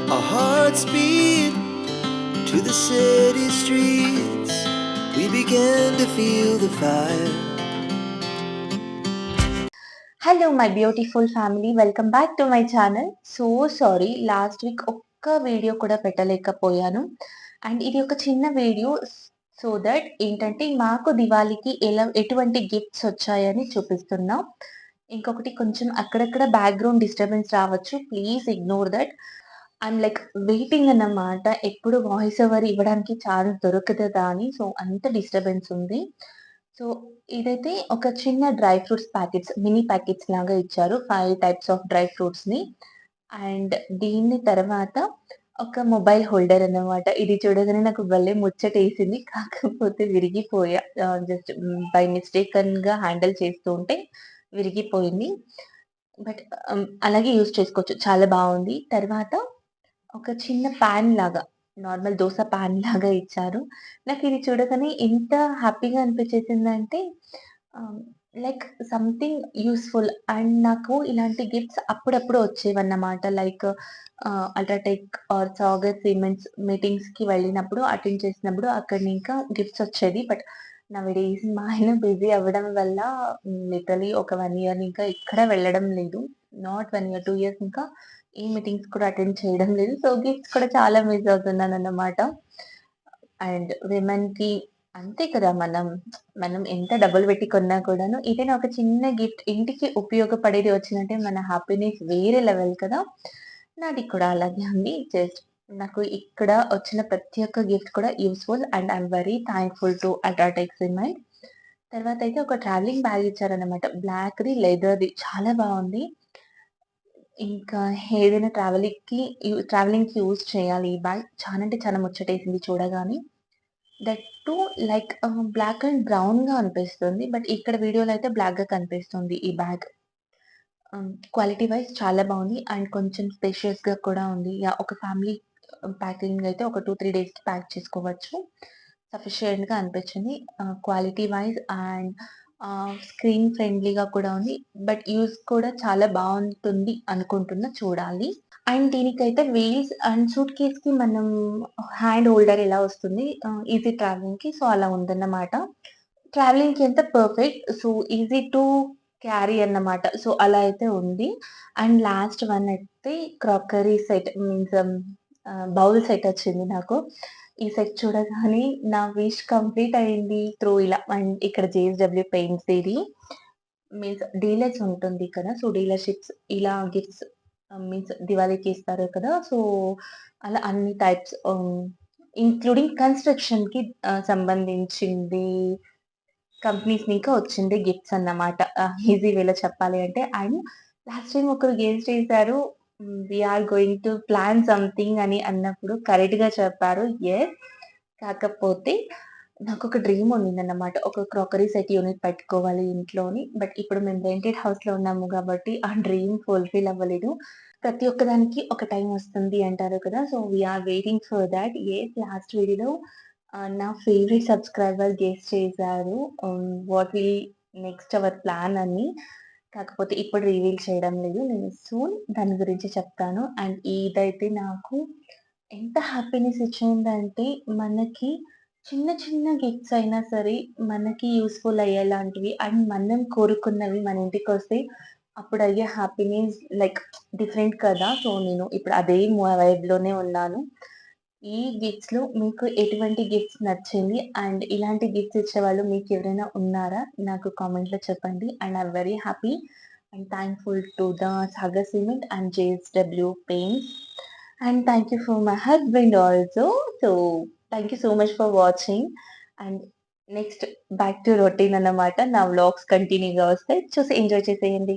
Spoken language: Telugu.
Our hearts beat to the city streets. We began to feel the fire. Hello my beautiful family, welcome back to my channel. Sorry, last week ఒక్క వీడియో కూడా పెట్టలేకపోయాను. అండ్ ఇది ఒక చిన్న వీడియో, సో దట్ ఏంటంటే మాకు దివాళీకి ఎటువంటి గిఫ్ట్స్ వచ్చాయని చూపిస్తున్నా. ఇంకొకటి, కొంచెం అక్కడక్కడ బ్యాక్గ్రౌండ్ డిస్టర్బెన్స్ రావచ్చు, please ignore that. I'm like waiting అన్నమాట, ఎప్పుడు వాయిస్ ఓవర్ ఇవ్వడానికి ఛాన్స్ దొరుకుతుందా అని. సో అంత డిస్టర్బెన్స్ ఉంది. సో ఇదైతే ఒక చిన్న dry fruits packets, mini packets లాగా ఇచ్చారు. 5 టైప్స్ ఆఫ్ డ్రై ఫ్రూట్స్‌ని. అండ్ దీన్ని తర్వాత ఒక మొబైల్ హోల్డర్ అన్నమాట. ఇది చూడగానే నాకు భలే ముచ్చటేసింది. కాకపోతే విరిగిపోయా. జస్ట్ బై మిస్టేకన్‌గా హ్యాండిల్ చేస్తూ ఉంటే విరిగిపోయింది. బట్ అలాగే యూజ్ చేసుకోవచ్చు. చాలా బావుంది. తర్వాత ఒక చిన్న పాన్ లాగా, నార్మల్ దోస పాన్ లాగా ఇచ్చారు. నాకిది చూడగానే ఎంత హ్యాపీగా అనిపించేసిందంటే ఆహ్, లైక్ సంథింగ్ యూజ్‌ఫుల్. అండ్ నాకు ఇలాంటి గిఫ్ట్స్ అప్పుడప్పుడు వచ్చేవన్నమాట. Like UltraTech or Sagar cements మీటింగ్స్‌కి వెళ్ళినప్పుడు, అటెండ్ చేసినప్పుడు అక్కడ ఇంకా గిఫ్ట్స్ వచ్చేది. బట్ నౌ-ఏ-డేస్ మా ఆయన బిజీ అవ్వడం వల్ల లిటరల్లీ ఒక 1 ఇయర్ ఇంకా ఎక్కడ వెళ్ళడం లేదు. నాట్ 1 ఇయర్, 2 ఇయర్స్ ఇంకా ఏ మీటింగ్స్ కూడా అటెండ్ చేయడం లేదు. సో గిఫ్ట్స్ కూడా చాలా మిస్ అవుతున్నానన్నమాట. అండ్ విమెన్‌కి అంతే కదా! మనం ఎంత డబ్బులు పెట్టి కొన్నా కూడాను, ఏదైనా ఒక చిన్న గిఫ్ట్ ఇంటికి ఉపయోగపడేది వచ్చినంటే మన హ్యాపీనెస్ వేరే లెవెల్ కదా! నాది కూడా అలాగే ఉంది. జస్ట్ నాకు ఇక్కడ వచ్చిన ప్రతి ఒక్క గిఫ్ట్ కూడా useful and I'm very thankful to UltraTech cement. తర్వాతయితే ఒక ట్రావెలింగ్ బ్యాగ్ ఇచ్చారన్నమాట. బ్లాక్‌ది లెదర్‌ది చాలా బావుంది. ఇంకా ఏదైనా ట్రావెలింగ్‌కి యూజ్ చేయాలి ఈ బ్యాగ్. చాలా అంటే చాలా ముచ్చటేసింది చూడగానే. That too like black and బ్రౌన్‌గా అనిపిస్తుంది. బట్ ఇక్కడ వీడియోలో అయితే బ్లాక్‌గా కనిపిస్తుంది ఈ బ్యాగ్. క్వాలిటీ వైస్ చాలా బావుంది. అండ్ కొంచెం స్పేషియస్‌గా కూడా ఉంది. యాహ్! ఒక ఫ్యామిలీ ప్యాకింగ్ అయితే ఒక 2, 3 డేస్‌కి ప్యాక్ చేసుకోవచ్చు. సఫిషియెంట్‌గా అనిపించింది. క్వాలిటీ వైస్ అండ్ స్క్రీన్ ఫ్రెండ్లీగా కూడా ఉంది. బట్ యూజ్ కూడా చాలా బావుంటుంది అనుకుంటున్నా, చూడాలి. అండ్ దీనికైతే వీల్స్ అండ్ సూట్ కేస్‌కి మనం హ్యాండ్ హోల్డర్ ఎలా వస్తుంది ఈజీ ట్రావెలింగ్‌కి, సో అలా ఉందన్నమాట. ట్రావెలింగ్‌కి అంతా perfect. So easy to carry అన్నమాట. సో అలా అయితే ఉంది. అండ్ లాస్ట్ వన్ అయితే crockery set means bowl set వచ్చింది నాకు. ఈ సెట్ చూడగానే నా విష్ కంప్లీట్ అయింది త్రూ ఇలా. అండ్ ఇక్కడ జేఎస్‌డబ్ల్యూ పెయింట్స్ ఇది. మీన్స్ డీలర్స్ ఉంటుంది కదా! సో డీలర్‌షిప్స్ ఇలా గిఫ్ట్స్ మీన్స్ దివాళీకి ఇస్తారు కదా! సో అలా అన్ని టైప్స్ ఇంక్లూడింగ్ కన్‌స్ట్రక్షన్‌కి సంబంధించింది కంపెనీస్ ఇంకా వచ్చింది గిఫ్ట్స్ అన్నమాట. ఈజీ వేలో చెప్పాలి అంటే. అండ్ లాస్ట్ టైమ్ ఒకరు గెస్ చేసారు. We are going to plan something అని అన్నప్పుడు కరెక్ట్‌గా చెప్పారు. యెస్. కాకపోతే నాకొక డ్రీమ్ ఉండిందన్నమాట. ఒక క్రాకరీ సెట్ యూనిట్ పెట్టుకోవాలి ఇంట్లోని. బట్ ఇప్పుడు మేము రెంటెడ్ హౌస్‌లో ఉన్నాము కాబట్టి ఆ డ్రీమ్ ఫుల్‌ఫిల్ అవ్వలేదు. ప్రతి ఒక్కదానికి ఒక టైం వస్తుంది అంటారు కదా! So we are waiting for that. Yes, last వీడియోలో నా ఫేవరెట్ సబ్‌స్క్రైబర్ గెస్ చేసారు. What will next our plan అని. కాకపోతే ఇప్పుడు రివీల్ చేయడం లేదు. నేను సూన్ దాని గురించి చెప్తాను. అండ్ ఇదైతే నాకు ఎంత హ్యాపీనెస్ ఇచ్చిందంటే, మనకి చిన్న చిన్న గిఫ్ట్స్ అయినా సరే, మనకి యూజ్‌ఫుల్ అయ్యేలాంటివి అండ్ మనం కోరుకున్నవి మన ఇంటికొస్తే అప్పుడయ్యే హ్యాపీనెస్ లైక్ డిఫరెంట్ కదా! సో, నేను ఇప్పుడు అదే వైబ్‌లోనే ఉన్నాను. ఈ గిఫ్ట్స్‌లో మీకు ఎటువంటి గిఫ్ట్స్ నచ్చింది? అండ్ ఇలాంటి గిఫ్ట్స్ ఇచ్చేవాళ్ళు మీకెవరైనా ఉన్నారా? నాకు కామెంట్‌లో చెప్పండి. And I'm very happy and thankful to the Sagar cement and JSW paints. And thank you for my husband also. So thank you so much for watching. And next back to routine అన్నమాట. నా వ్లాగ్స్ కంటిన్యూగా వస్తాయి. చూసి ఎంజాయ్ చేసేయండి.